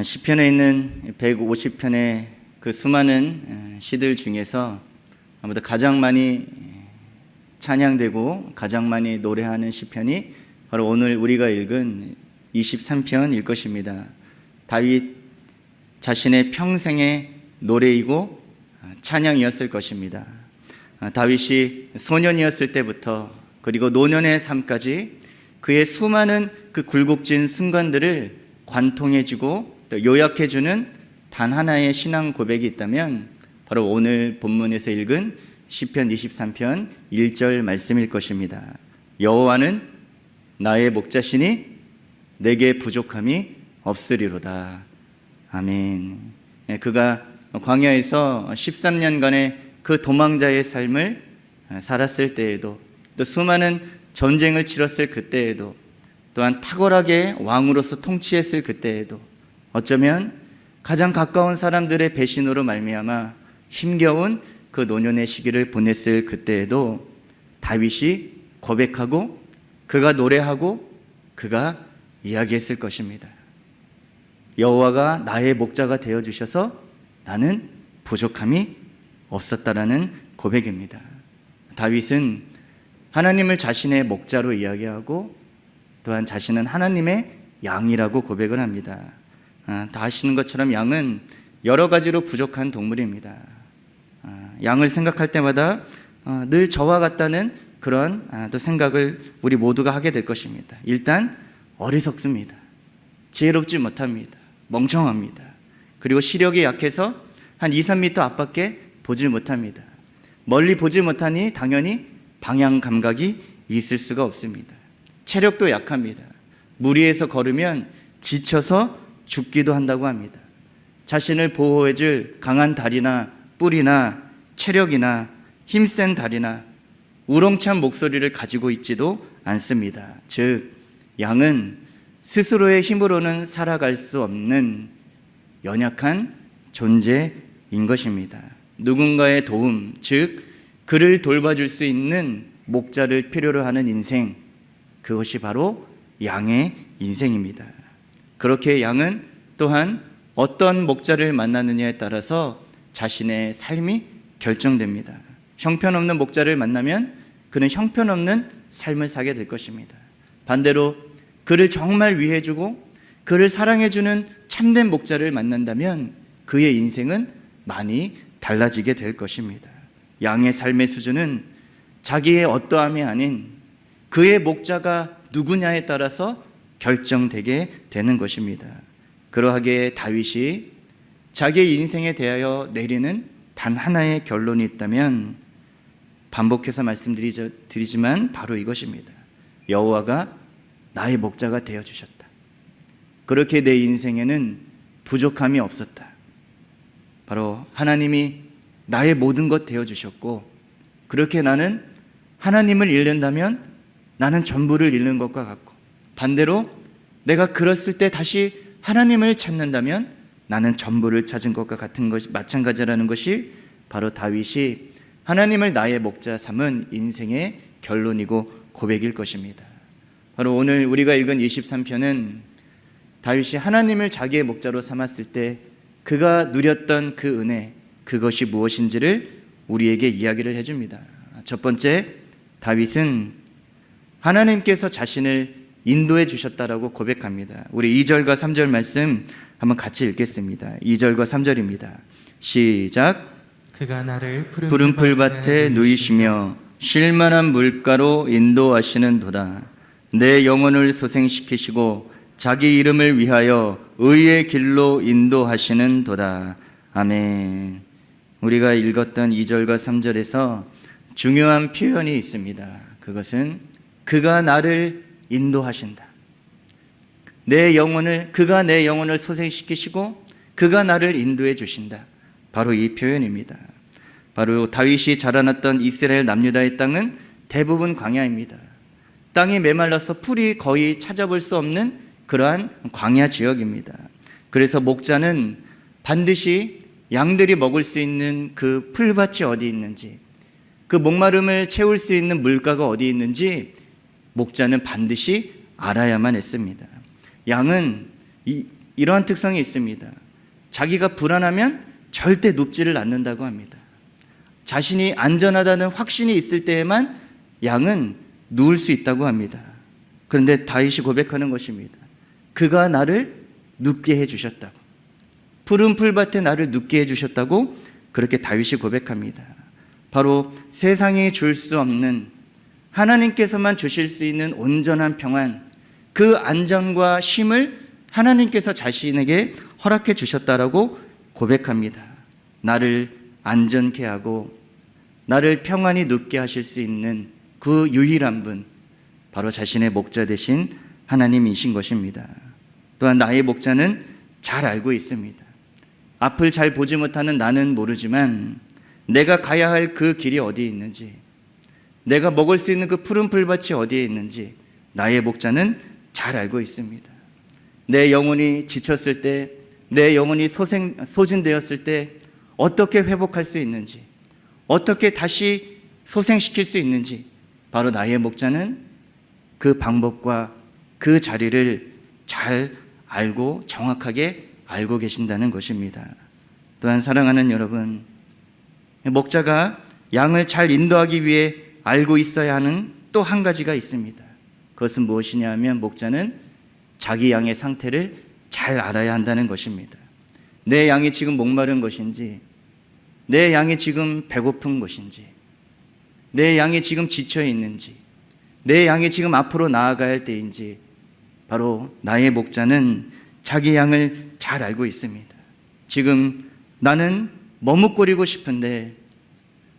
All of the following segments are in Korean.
시편에 있는 150편의 그 수많은 시들 중에서 아무래도 가장 많이 찬양되고 가장 많이 노래하는 시편이 바로 오늘 우리가 읽은 23편일 것입니다. 다윗 자신의 평생의 노래이고 찬양이었을 것입니다. 다윗이 소년이었을 때부터 그리고 노년의 삶까지 그의 수많은 그 굴곡진 순간들을 관통해주고 또 요약해주는 단 하나의 신앙 고백이 있다면 바로 오늘 본문에서 읽은 시편 23편 1절 말씀일 것입니다. 여호와는 나의 목자시니 내게 부족함이 없으리로다. 아멘. 그가 광야에서 13년간의 그 도망자의 삶을 살았을 때에도 또 수많은 전쟁을 치렀을 그때에도 또한 탁월하게 왕으로서 통치했을 그때에도 어쩌면 가장 가까운 사람들의 배신으로 말미암아 힘겨운 그 노년의 시기를 보냈을 그때에도 다윗이 고백하고 그가 노래하고 그가 이야기했을 것입니다. 여호와가 나의 목자가 되어주셔서 나는 부족함이 없었다라는 고백입니다. 다윗은 하나님을 자신의 목자로 이야기하고 또한 자신은 하나님의 양이라고 고백을 합니다. 다 아시는 것처럼 양은 여러 가지로 부족한 동물입니다. 양을 생각할 때마다 늘 저와 같다는 그런 또 생각을 우리 모두가 하게 될 것입니다. 일단 어리석습니다. 지혜롭지 못합니다. 멍청합니다. 그리고 시력이 약해서 한 2, 3m 앞밖에 보질 못합니다. 멀리 보지 못하니 당연히 방향 감각이 있을 수가 없습니다. 체력도 약합니다. 무리해서 걸으면 지쳐서 죽기도 한다고 합니다. 자신을 보호해줄 강한 다리나 뿔이나 체력이나 힘센 다리나 우렁찬 목소리를 가지고 있지도 않습니다. 즉 양은 스스로의 힘으로는 살아갈 수 없는 연약한 존재인 것입니다. 누군가의 도움, 즉 그를 돌봐줄 수 있는 목자를 필요로 하는 인생, 그것이 바로 양의 인생입니다. 그렇게 양은 또한 어떤 목자를 만나느냐에 따라서 자신의 삶이 결정됩니다. 형편없는 목자를 만나면 그는 형편없는 삶을 사게 될 것입니다. 반대로 그를 정말 위해주고 그를 사랑해주는 참된 목자를 만난다면 그의 인생은 많이 달라지게 될 것입니다. 양의 삶의 수준은 자기의 어떠함이 아닌 그의 목자가 누구냐에 따라서 결정되게 되는 것입니다. 그러하게 다윗이 자기의 인생에 대하여 내리는 단 하나의 결론이 있다면 반복해서 말씀드리지만 바로 이것입니다. 여호와가 나의 목자가 되어주셨다. 그렇게 내 인생에는 부족함이 없었다. 바로 하나님이 나의 모든 것 되어주셨고 그렇게 나는 하나님을 잃는다면 나는 전부를 잃는 것과 같고 반대로 내가 그랬을 때 다시 하나님을 찾는다면 나는 전부를 찾은 것과 같은 것이 마찬가지라는 것이 바로 다윗이 하나님을 나의 목자 삼은 인생의 결론이고 고백일 것입니다. 바로 오늘 우리가 읽은 23편은 다윗이 하나님을 자기의 목자로 삼았을 때 그가 누렸던 그 은혜, 그것이 무엇인지를 우리에게 이야기를 해줍니다. 첫 번째, 다윗은 하나님께서 자신을 인도해 주셨다라고 고백합니다. 우리 2절과 3절 말씀 한번 같이 읽겠습니다. 2절과 3절입니다. 시작. 그가 나를 푸른 풀밭에 누이시며 쉴만한 물가로 인도하시는도다. 내 영혼을 소생시키시고 자기 이름을 위하여 의의 길로 인도하시는도다. 아멘. 우리가 읽었던 2절과 3절에서 중요한 표현이 있습니다. 그것은 그가 나를 인도하신다. 그가 내 영혼을 소생시키시고 그가 나를 인도해 주신다. 바로 이 표현입니다. 바로 다윗이 자라났던 이스라엘 남유다의 땅은 대부분 광야입니다. 땅이 메말라서 풀이 거의 찾아볼 수 없는 그러한 광야 지역입니다. 그래서 목자는 반드시 양들이 먹을 수 있는 그 풀밭이 어디 있는지, 그 목마름을 채울 수 있는 물가가 어디 있는지 목자는 반드시 알아야만 했습니다. 양은 이러한 특성이 있습니다. 자기가 불안하면 절대 눕지를 않는다고 합니다. 자신이 안전하다는 확신이 있을 때에만 양은 누울 수 있다고 합니다. 그런데 다윗이 고백하는 것입니다. 그가 나를 눕게 해주셨다고, 푸른 풀밭에 나를 눕게 해주셨다고 그렇게 다윗이 고백합니다. 바로 세상이 줄 수 없는, 하나님께서만 주실 수 있는 온전한 평안, 그 안전과 쉼을 하나님께서 자신에게 허락해 주셨다라고 고백합니다. 나를 안전케 하고 나를 평안히 눕게 하실 수 있는 그 유일한 분, 바로 자신의 목자 되신 하나님이신 것입니다. 또한 나의 목자는 잘 알고 있습니다. 앞을 잘 보지 못하는 나는 모르지만 내가 가야 할 그 길이 어디에 있는지, 내가 먹을 수 있는 그 푸른 풀밭이 어디에 있는지 나의 목자는 잘 알고 있습니다. 내 영혼이 지쳤을 때, 내 영혼이 소진되었을 때 어떻게 회복할 수 있는지, 어떻게 다시 소생시킬 수 있는지 바로 나의 목자는 그 방법과 그 자리를 잘 알고 정확하게 알고 계신다는 것입니다. 또한 사랑하는 여러분, 목자가 양을 잘 인도하기 위해 알고 있어야 하는 또 한 가지가 있습니다. 그것은 무엇이냐 하면 목자는 자기 양의 상태를 잘 알아야 한다는 것입니다. 내 양이 지금 목마른 것인지, 내 양이 지금 배고픈 것인지, 내 양이 지금 지쳐 있는지, 내 양이 지금 앞으로 나아가야 할 때인지 바로 나의 목자는 자기 양을 잘 알고 있습니다. 지금 나는 머뭇거리고 싶은데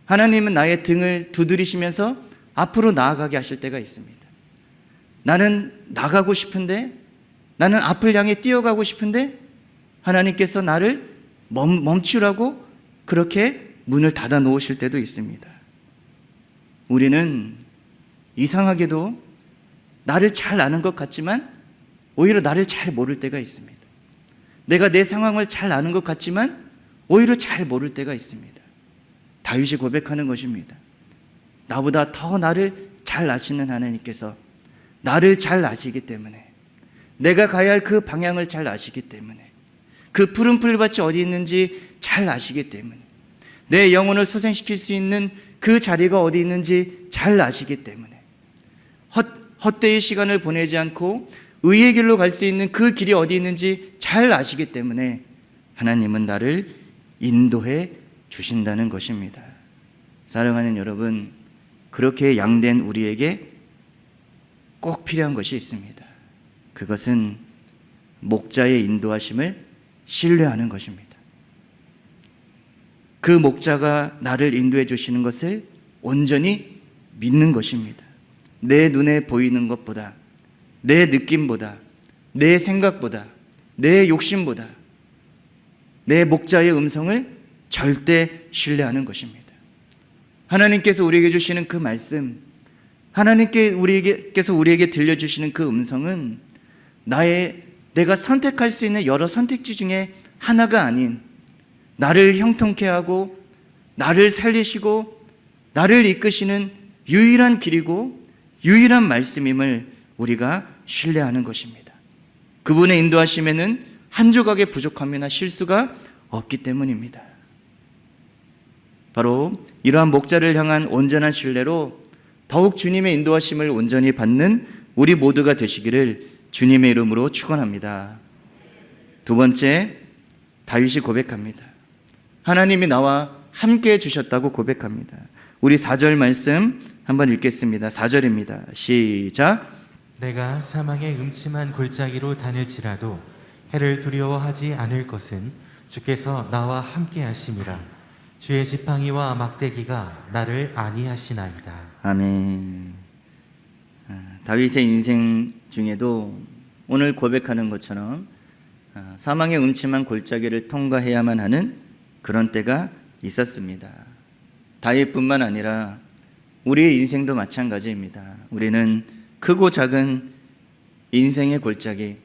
하나님은 나의 등을 두드리시면서 앞으로 나아가게 하실 때가 있습니다. 나는 나가고 싶은데, 나는 앞을 향해 뛰어가고 싶은데 하나님께서 나를 멈추라고 그렇게 문을 닫아 놓으실 때도 있습니다. 우리는 이상하게도 나를 잘 아는 것 같지만 오히려 나를 잘 모를 때가 있습니다. 내가 내 상황을 잘 아는 것 같지만 오히려 잘 모를 때가 있습니다. 다윗이 고백하는 것입니다. 나보다 더 나를 잘 아시는 하나님께서 나를 잘 아시기 때문에, 내가 가야 할 그 방향을 잘 아시기 때문에, 그 푸른 풀밭이 어디 있는지 잘 아시기 때문에, 내 영혼을 소생시킬 수 있는 그 자리가 어디 있는지 잘 아시기 때문에, 헛되이 시간을 보내지 않고 의의 길로 갈 수 있는 그 길이 어디 있는지 잘 아시기 때문에 하나님은 나를 인도해 주신다는 것입니다. 사랑하는 여러분, 그렇게 양된 우리에게 꼭 필요한 것이 있습니다. 그것은 목자의 인도하심을 신뢰하는 것입니다. 그 목자가 나를 인도해 주시는 것을 온전히 믿는 것입니다. 내 눈에 보이는 것보다, 내 느낌보다, 내 생각보다, 내 욕심보다 내 목자의 음성을 절대 신뢰하는 것입니다. 하나님께서 우리에게 주시는 그 말씀, 하나님께서 우리에게 들려주시는 그 음성은 내가 선택할 수 있는 여러 선택지 중에 하나가 아닌, 나를 형통케 하고 나를 살리시고 나를 이끄시는 유일한 길이고 유일한 말씀임을 우리가 신뢰하는 것입니다. 그분의 인도하심에는 한 조각의 부족함이나 실수가 없기 때문입니다. 바로 이러한 목자를 향한 온전한 신뢰로 더욱 주님의 인도하심을 온전히 받는 우리 모두가 되시기를 주님의 이름으로 축원합니다. 두 번째, 다윗이 고백합니다. 하나님이 나와 함께 해주셨다고 고백합니다. 우리 4절 말씀 한번 읽겠습니다. 4절입니다. 시작. 내가 사망의 음침한 골짜기로 다닐지라도 해를 두려워하지 않을 것은 주께서 나와 함께 하심이라. 주의 지팡이와 막대기가 나를 안위하시나이다. 아멘. 다윗의 인생 중에도 오늘 고백하는 것처럼 사망의 음침한 골짜기를 통과해야만 하는 그런 때가 있었습니다. 다윗뿐만 아니라 우리의 인생도 마찬가지입니다. 우리는 크고 작은 인생의 골짜기,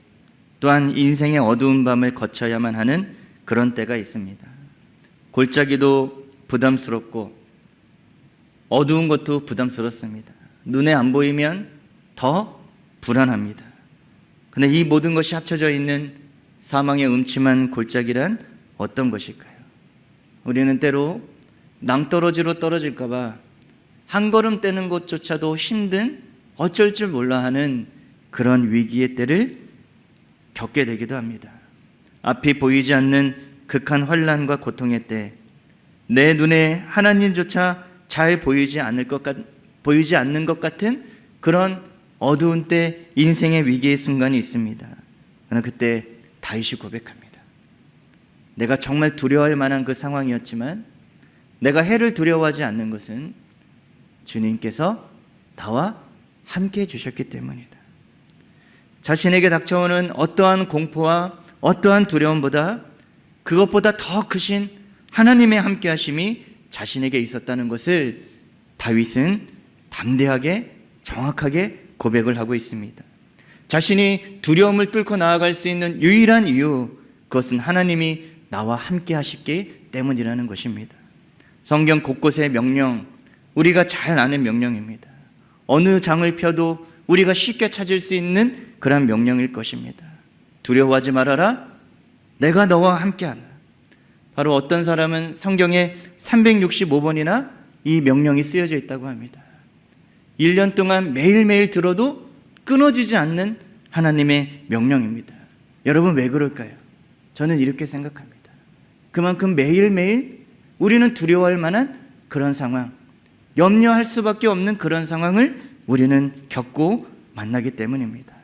또한 인생의 어두운 밤을 거쳐야만 하는 그런 때가 있습니다. 골짜기도 부담스럽고 어두운 것도 부담스럽습니다. 눈에 안 보이면 더 불안합니다. 그런데 이 모든 것이 합쳐져 있는 사망의 음침한 골짜기란 어떤 것일까요? 우리는 때로 낭떠러지로 떨어질까 봐 한 걸음 떼는 것조차도 힘든, 어쩔 줄 몰라 하는 그런 위기의 때를 겪게 되기도 합니다. 앞이 보이지 않는 극한 환난과 고통의 때, 내 눈에 하나님조차 잘 보이지 않는 것 같은 그런 어두운 때, 인생의 위기의 순간이 있습니다. 그러나 그때 다윗이 고백합니다. 내가 정말 두려워할 만한 그 상황이었지만 내가 해를 두려워하지 않는 것은 주님께서 나와 함께 해주셨기 때문이다. 자신에게 닥쳐오는 어떠한 공포와 어떠한 두려움보다 그것보다 더 크신 하나님의 함께 하심이 자신에게 있었다는 것을 다윗은 담대하게 정확하게 고백을 하고 있습니다. 자신이 두려움을 뚫고 나아갈 수 있는 유일한 이유, 그것은 하나님이 나와 함께 하시기 때문이라는 것입니다. 성경 곳곳의 명령, 우리가 잘 아는 명령입니다. 어느 장을 펴도 우리가 쉽게 찾을 수 있는 그런 명령일 것입니다. 두려워하지 말아라, 내가 너와 함께하라. 바로 어떤 사람은 성경에 365번이나 이 명령이 쓰여져 있다고 합니다. 1년 동안 매일매일 들어도 끊어지지 않는 하나님의 명령입니다. 여러분, 왜 그럴까요? 저는 이렇게 생각합니다. 그만큼 매일매일 우리는 두려워할 만한 그런 상황, 염려할 수밖에 없는 그런 상황을 우리는 겪고 만나기 때문입니다.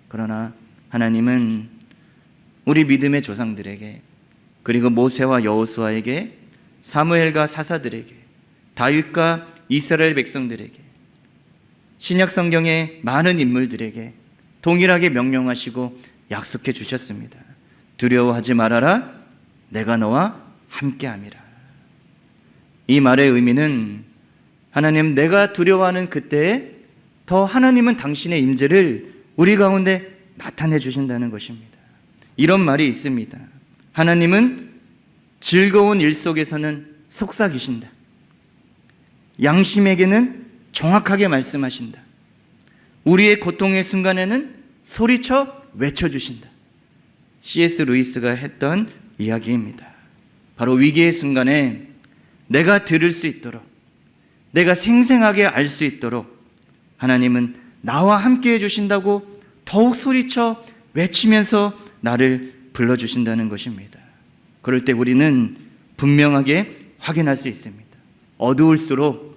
그러나 하나님은 우리 믿음의 조상들에게, 그리고 모세와 여호수아에게, 사무엘과 사사들에게, 다윗과 이스라엘 백성들에게, 신약 성경의 많은 인물들에게 동일하게 명령하시고 약속해 주셨습니다. 두려워하지 말아라, 내가 너와 함께함이라. 이 말의 의미는 하나님, 내가 두려워하는 그때에 더 하나님은 당신의 임재를 우리 가운데 나타내 주신다는 것입니다. 이런 말이 있습니다. 하나님은 즐거운 일 속에서는 속삭이신다. 양심에게는 정확하게 말씀하신다. 우리의 고통의 순간에는 소리쳐 외쳐주신다. C.S. 루이스가 했던 이야기입니다. 바로 위기의 순간에 내가 들을 수 있도록, 내가 생생하게 알 수 있도록 하나님은 나와 함께 해주신다고 더욱 소리쳐 외치면서 나를 불러주신다는 것입니다. 그럴 때 우리는 분명하게 확인할 수 있습니다. 어두울수록,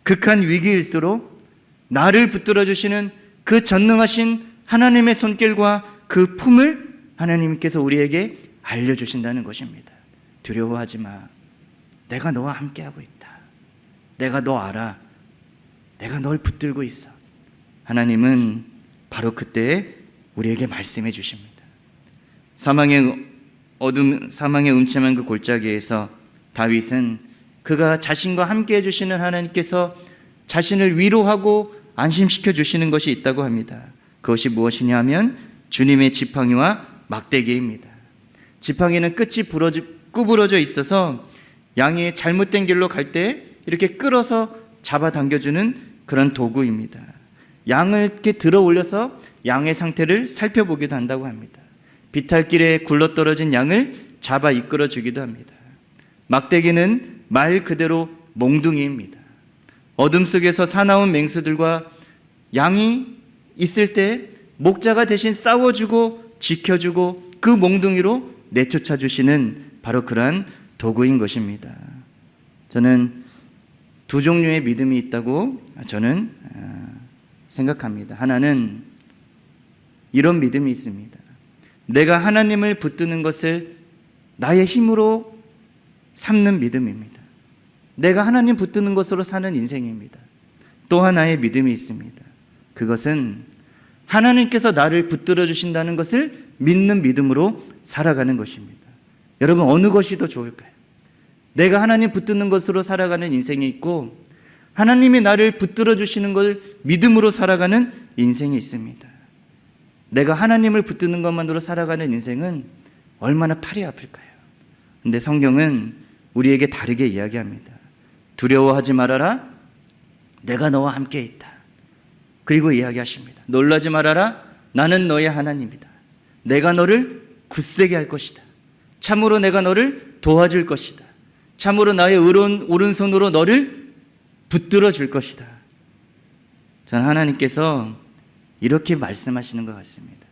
극한 위기일수록 나를 붙들어 주시는 그 전능하신 하나님의 손길과 그 품을 하나님께서 우리에게 알려주신다는 것입니다. 두려워하지 마. 내가 너와 함께하고 있다. 내가 너 알아. 내가 널 붙들고 있어. 하나님은 바로 그때에 우리에게 말씀해 주십니다. 사망의 음침한 그 골짜기에서 다윗은 그가 자신과 함께 해주시는 하나님께서 자신을 위로하고 안심시켜 주시는 것이 있다고 합니다. 그것이 무엇이냐 하면 주님의 지팡이와 막대기입니다. 지팡이는 끝이 구부러져 있어서 양이 잘못된 길로 갈 때 이렇게 끌어서 잡아당겨주는 그런 도구입니다. 양을 이렇게 들어 올려서 양의 상태를 살펴보기도 한다고 합니다. 비탈길에 굴러떨어진 양을 잡아 이끌어 주기도 합니다. 막대기는 말 그대로 몽둥이입니다. 어둠 속에서 사나운 맹수들과 양이 있을 때 목자가 대신 싸워주고 지켜주고 그 몽둥이로 내쫓아 주시는 바로 그러한 도구인 것입니다. 저는 두 종류의 믿음이 있다고 저는 생각합니다. 하나는 이런 믿음이 있습니다. 내가 하나님을 붙드는 것을 나의 힘으로 삼는 믿음입니다. 내가 하나님 붙드는 것으로 사는 인생입니다. 또 하나의 믿음이 있습니다. 그것은 하나님께서 나를 붙들어 주신다는 것을 믿는 믿음으로 살아가는 것입니다. 여러분, 어느 것이 더 좋을까요? 내가 하나님 붙드는 것으로 살아가는 인생이 있고 하나님이 나를 붙들어 주시는 걸 믿음으로 살아가는 인생이 있습니다. 내가 하나님을 붙드는 것만으로 살아가는 인생은 얼마나 팔이 아플까요? 근데 성경은 우리에게 다르게 이야기합니다. 두려워하지 말아라, 내가 너와 함께 있다. 그리고 이야기하십니다. 놀라지 말아라, 나는 너의 하나님이다. 내가 너를 굳세게 할 것이다. 참으로 내가 너를 도와줄 것이다. 참으로 나의 오른손으로 너를 붙들어 줄 것이다. 저는 하나님께서 이렇게 말씀하시는 것 같습니다.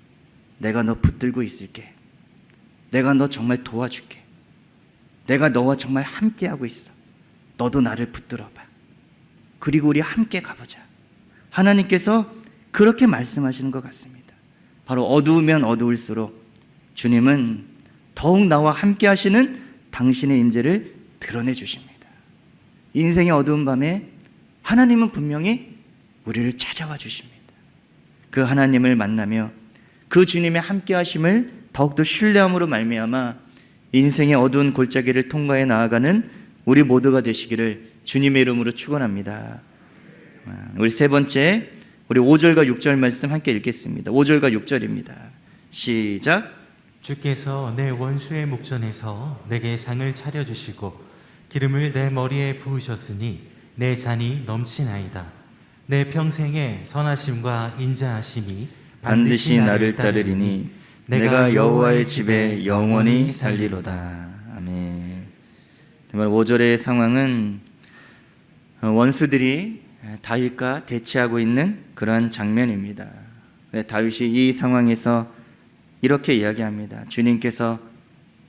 내가 너 붙들고 있을게. 내가 너 정말 도와줄게. 내가 너와 정말 함께하고 있어. 너도 나를 붙들어 봐. 그리고 우리 함께 가보자. 하나님께서 그렇게 말씀하시는 것 같습니다. 바로 어두우면 어두울수록 주님은 더욱 나와 함께 하시는 당신의 임재를 드러내 주십니다. 인생의 어두운 밤에 하나님은 분명히 우리를 찾아와 주십니다. 그 하나님을 만나며 그 주님의 함께 하심을 더욱더 신뢰함으로 말미암아 인생의 어두운 골짜기를 통과해 나아가는 우리 모두가 되시기를 주님의 이름으로 축원합니다. 우리 세 번째, 우리 5절과 6절 말씀 함께 읽겠습니다. 5절과 6절입니다. 시작. 주께서 내 원수의 목전에서 내게 상을 차려주시고 기름을 내 머리에 부으셨으니 내 잔이 넘치나이다. 내 평생의 선하심과 인자하심이 반드시 나를 따르리니 내가 여호와의 집에 영원히 살리로다. 아멘. 정말 5절의 상황은 원수들이 다윗과 대치하고 있는 그러한 장면입니다. 다윗이 이 상황에서 이렇게 이야기합니다. 주님께서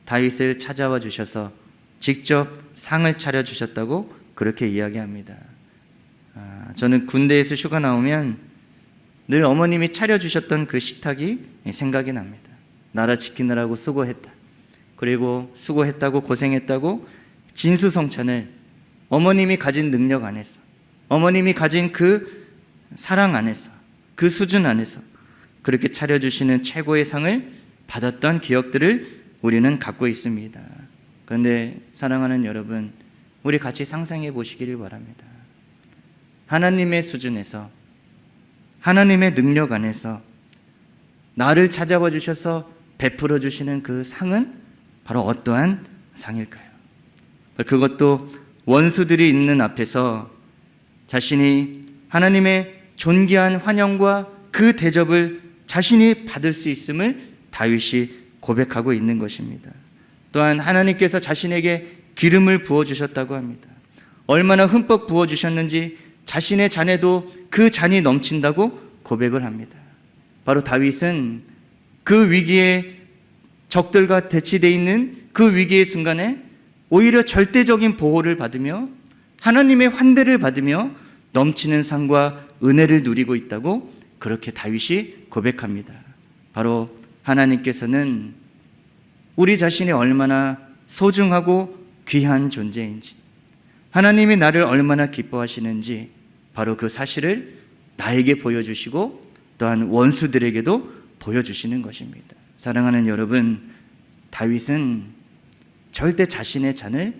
다윗을 찾아와 주셔서 직접 상을 차려주셨다고 그렇게 이야기합니다. 저는 군대에서 휴가 나오면 늘 어머님이 차려주셨던 그 식탁이 생각이 납니다. 나라 지키느라고 수고했다. 그리고 수고했다고 고생했다고 진수성찬을 어머님이 가진 능력 안에서, 어머님이 가진 그 사랑 안에서, 그 수준 안에서 그렇게 차려주시는 최고의 상을 받았던 기억들을 우리는 갖고 있습니다. 그런데 사랑하는 여러분, 우리 같이 상상해 보시기를 바랍니다. 하나님의 수준에서, 하나님의 능력 안에서 나를 찾아와 주셔서 베풀어 주시는 그 상은 바로 어떠한 상일까요? 그것도 원수들이 있는 앞에서 자신이 하나님의 존귀한 환영과 그 대접을 자신이 받을 수 있음을 다윗이 고백하고 있는 것입니다. 또한 하나님께서 자신에게 기름을 부어주셨다고 합니다. 얼마나 흠뻑 부어주셨는지 자신의 잔에도 그 잔이 넘친다고 고백을 합니다. 바로 다윗은 그 위기에 적들과 대치되어 있는 그 위기의 순간에 오히려 절대적인 보호를 받으며 하나님의 환대를 받으며 넘치는 상과 은혜를 누리고 있다고 그렇게 다윗이 고백합니다. 바로 하나님께서는 우리 자신이 얼마나 소중하고 귀한 존재인지, 하나님이 나를 얼마나 기뻐하시는지 바로 그 사실을 나에게 보여주시고 또한 원수들에게도 보여주시는 것입니다. 사랑하는 여러분, 다윗은 절대 자신의 잔을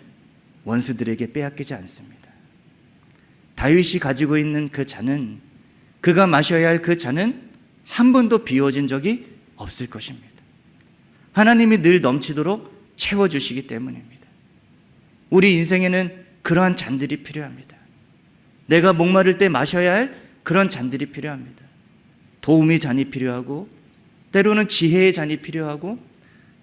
원수들에게 빼앗기지 않습니다. 다윗이 가지고 있는 그 잔은, 그가 마셔야 할 그 잔은 한 번도 비워진 적이 없을 것입니다. 하나님이 늘 넘치도록 채워주시기 때문입니다. 우리 인생에는 그러한 잔들이 필요합니다. 내가 목마를 때 마셔야 할 그런 잔들이 필요합니다. 도움의 잔이 필요하고, 때로는 지혜의 잔이 필요하고,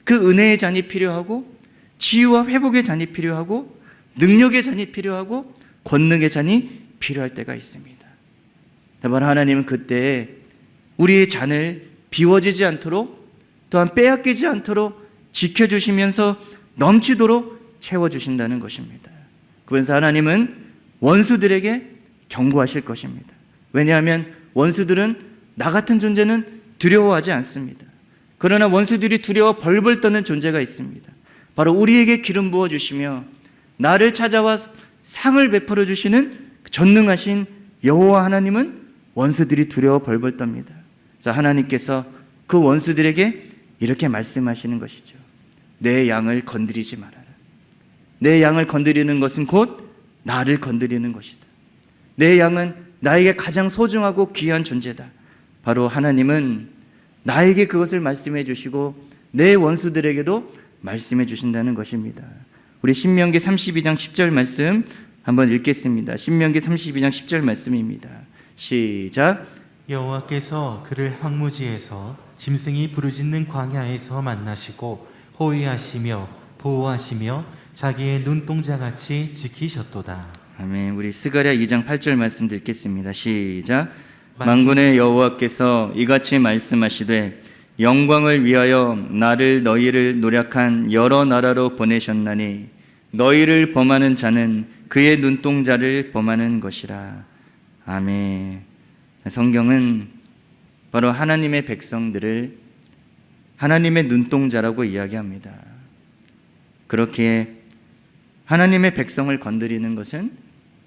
그 은혜의 잔이 필요하고, 치유와 회복의 잔이 필요하고, 능력의 잔이 필요하고, 권능의 잔이 필요할 때가 있습니다. 다만 하나님은 그때 우리의 잔을 비워지지 않도록, 또한 빼앗기지 않도록 지켜주시면서 넘치도록 채워주신다는 것입니다. 그래서 하나님은 원수들에게 경고하실 것입니다. 왜냐하면 원수들은 나 같은 존재는 두려워하지 않습니다. 그러나 원수들이 두려워 벌벌 떠는 존재가 있습니다. 바로 우리에게 기름 부어주시며 나를 찾아와 상을 베풀어 주시는 전능하신 여호와 하나님은 원수들이 두려워 벌벌 떱니다. 그래서 하나님께서 그 원수들에게 이렇게 말씀하시는 것이죠. 내 양을 건드리지 말아라. 내 양을 건드리는 것은 곧 나를 건드리는 것이다. 내 양은 나에게 가장 소중하고 귀한 존재다. 바로 하나님은 나에게 그것을 말씀해 주시고 내 원수들에게도 말씀해 주신다는 것입니다. 우리 신명기 32장 10절 말씀 한번 읽겠습니다. 신명기 32장 10절 말씀입니다. 시작. 여호와께서 그를 황무지에서 짐승이 부르짖는 광야에서 만나시고 호위하시며 보호하시며 자기의 눈동자같이 지키셨도다. 아멘. 우리 스가랴 2장 8절 말씀 읽겠습니다. 시작. 만군의 여호와께서 이같이 말씀하시되 영광을 위하여 나를 너희를 노력한 여러 나라로 보내셨나니 너희를 범하는 자는 그의 눈동자를 범하는 것이라. 아멘. 성경은 바로 하나님의 백성들을 하나님의 눈동자라고 이야기합니다. 그렇기에 하나님의 백성을 건드리는 것은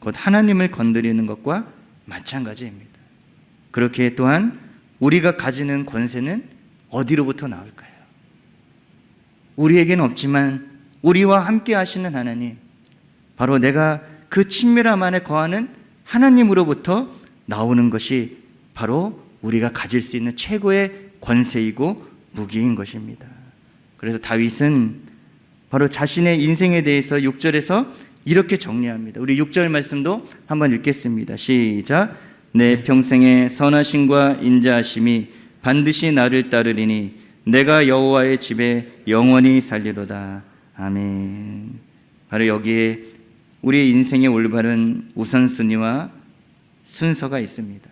곧 하나님을 건드리는 것과 마찬가지입니다. 그렇기에 또한 우리가 가지는 권세는 어디로부터 나올까요? 우리에게는 없지만 우리와 함께 하시는 하나님, 바로 내가 그 친밀함 안에 거하는 하나님으로부터 나오는 것이 바로 우리가 가질 수 있는 최고의 권세이고 무기인 것입니다. 그래서 다윗은 바로 자신의 인생에 대해서 6절에서 이렇게 정리합니다. 우리 6절 말씀도 한번 읽겠습니다. 시작. 내 평생의 선하심과 인자하심이 반드시 나를 따르리니 내가 여호와의 집에 영원히 살리로다. 아멘. 바로 여기에 우리의 인생의 올바른 우선순위와 순서가 있습니다.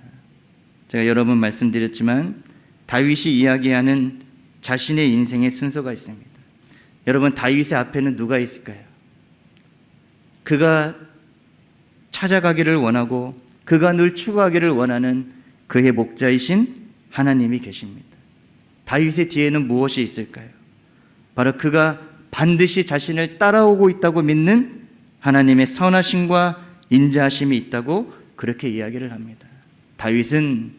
제가 여러 번 말씀드렸지만 다윗이 이야기하는 자신의 인생의 순서가 있습니다. 여러분, 다윗의 앞에는 누가 있을까요? 그가 찾아가기를 원하고 그가 늘 추구하기를 원하는 그의 목자이신 하나님이 계십니다. 다윗의 뒤에는 무엇이 있을까요? 바로 그가 반드시 자신을 따라오고 있다고 믿는 하나님의 선하심과 인자하심이 있다고 그렇게 이야기를 합니다. 다윗은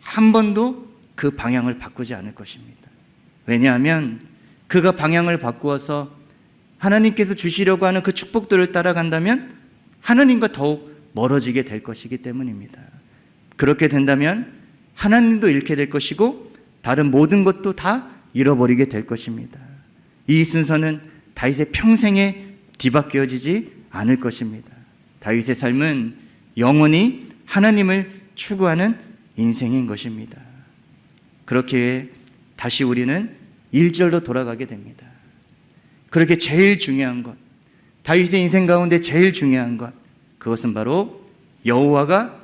한 번도 그 방향을 바꾸지 않을 것입니다. 왜냐하면 그가 방향을 바꾸어서 하나님께서 주시려고 하는 그 축복들을 따라간다면 하나님과 더욱 멀어지게 될 것이기 때문입니다. 그렇게 된다면 하나님도 잃게 될 것이고 다른 모든 것도 다 잃어버리게 될 것입니다. 이 순서는 다윗의 평생에 뒤바뀌어지지 않을 것입니다. 다윗의 삶은 영원히 하나님을 추구하는 인생인 것입니다. 그렇게 다시 우리는 1절로 돌아가게 됩니다. 그렇게 제일 중요한 것, 다윗의 인생 가운데 제일 중요한 것, 그것은 바로 여호와가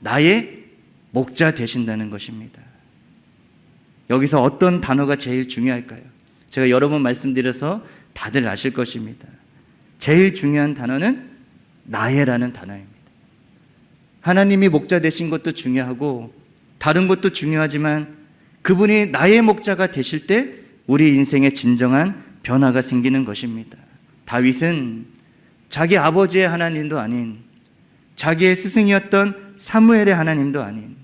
나의 목자 되신다는 것입니다. 여기서 어떤 단어가 제일 중요할까요? 제가 여러 번 말씀드려서 다들 아실 것입니다. 제일 중요한 단어는 나의라는 단어입니다. 하나님이 목자 되신 것도 중요하고 다른 것도 중요하지만 그분이 나의 목자가 되실 때 우리 인생에 진정한 변화가 생기는 것입니다. 다윗은 자기 아버지의 하나님도 아닌 자기의 스승이었던 사무엘의 하나님도 아닌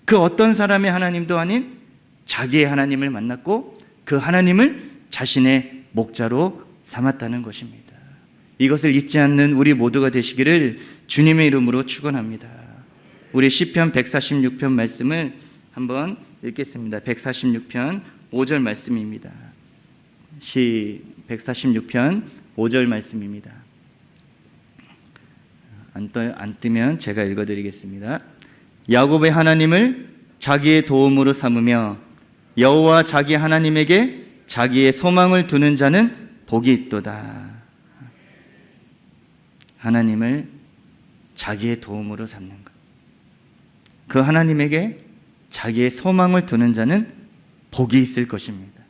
그 어떤 사람의 하나님도 아닌 자기의 하나님을 만났고 그 하나님을 자신의 목자로 삼았다는 것입니다. 이것을 잊지 않는 우리 모두가 되시기를 주님의 이름으로 축원합니다. 우리 시편 146편 말씀을 한번 읽겠습니다. 146편 5절 말씀입니다. 146편 5절 말씀입니다. 안 뜨면 제가 읽어드리겠습니다. 야곱의 하나님을 자기의 도움으로 삼으며 여호와 자기 하나님에게 자기의 소망을 두는 자는 복이 있도다. 하나님을 자기의 도움으로 삼는 것, 그 하나님에게 자기의 소망을 두는 자는 복이 있을 것입니다.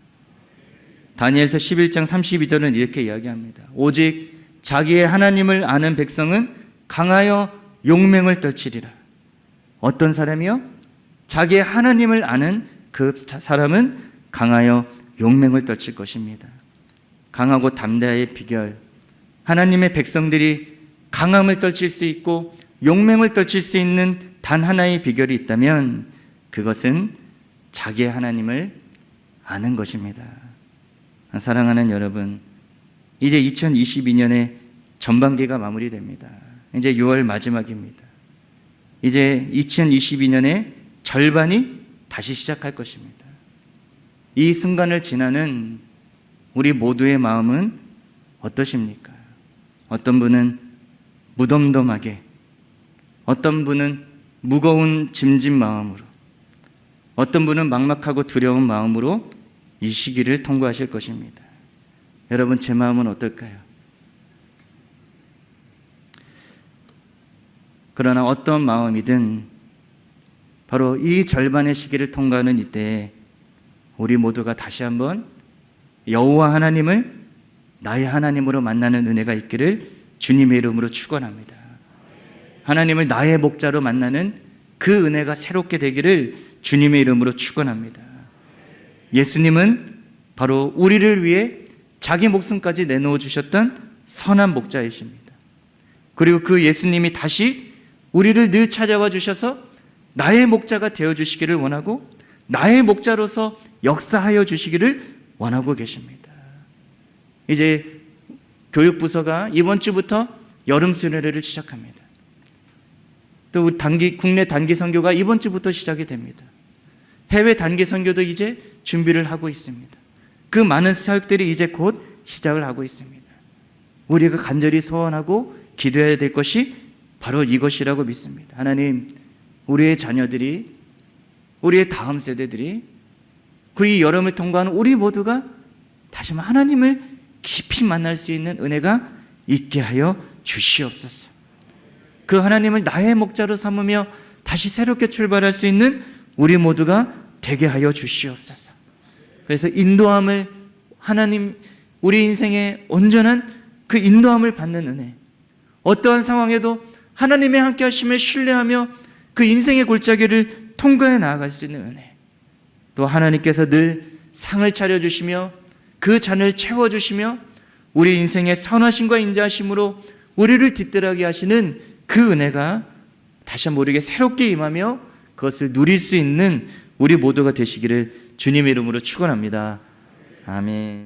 다니엘서 11장 32절은 이렇게 이야기합니다. 오직 자기의 하나님을 아는 백성은 강하여 용맹을 떨치리라. 어떤 사람이요? 자기의 하나님을 아는 그 사람은 강하여 용맹을 떨칠 것입니다. 강하고 담대의 비결, 하나님의 백성들이 강함을 떨칠 수 있고 용맹을 떨칠 수 있는 단 하나의 비결이 있다면 그것은 자기의 하나님을 아는 것입니다. 사랑하는 여러분, 이제 2022년의 전반기가 마무리됩니다. 이제 6월 마지막입니다. 이제 2022년의 절반이 다시 시작할 것입니다. 이 순간을 지나는 우리 모두의 마음은 어떠십니까? 어떤 분은 무덤덤하게, 어떤 분은 무거운 짐진 마음으로, 어떤 분은 막막하고 두려운 마음으로 이 시기를 통과하실 것입니다. 여러분, 제 마음은 어떨까요? 그러나 어떤 마음이든 바로 이 절반의 시기를 통과하는 이때에 우리 모두가 다시 한번 여호와 하나님을 나의 하나님으로 만나는 은혜가 있기를 주님의 이름으로 축원합니다. 하나님을 나의 목자로 만나는 그 은혜가 새롭게 되기를 주님의 이름으로 축원합니다. 예수님은 바로 우리를 위해 자기 목숨까지 내놓아 주셨던 선한 목자이십니다. 그리고 그 예수님이 다시 우리를 늘 찾아와 주셔서 나의 목자가 되어 주시기를 원하고 나의 목자로서 역사하여 주시기를 원하고 계십니다. 이제 교육부서가 이번 주부터 여름 수련회를 시작합니다. 또 국내 단기 선교가 이번 주부터 시작이 됩니다. 해외 단기 선교도 이제 준비를 하고 있습니다. 그 많은 사역들이 이제 곧 시작을 하고 있습니다. 우리가 간절히 소원하고 기도해야 될 것이 바로 이것이라고 믿습니다. 하나님, 우리의 자녀들이, 우리의 다음 세대들이, 그리고 이 여름을 통과하는 우리 모두가 다시 한번 하나님을 깊이 만날 수 있는 은혜가 있게 하여 주시옵소서. 그 하나님을 나의 목자로 삼으며 다시 새롭게 출발할 수 있는 우리 모두가 되게 하여 주시옵소서. 그래서 인도함을, 하나님, 우리 인생의 온전한 그 인도함을 받는 은혜, 어떠한 상황에도 하나님의 함께 하심을 신뢰하며 그 인생의 골짜기를 통과해 나아갈 수 있는 은혜, 또 하나님께서 늘 상을 차려주시며 그 잔을 채워주시며 우리 인생의 선하심과 인자하심으로 우리를 뒤뜰하게 하시는 그 은혜가 다시 한번 우리에게 새롭게 임하며 그것을 누릴 수 있는 우리 모두가 되시기를 주님의 이름으로 축원합니다. 아멘.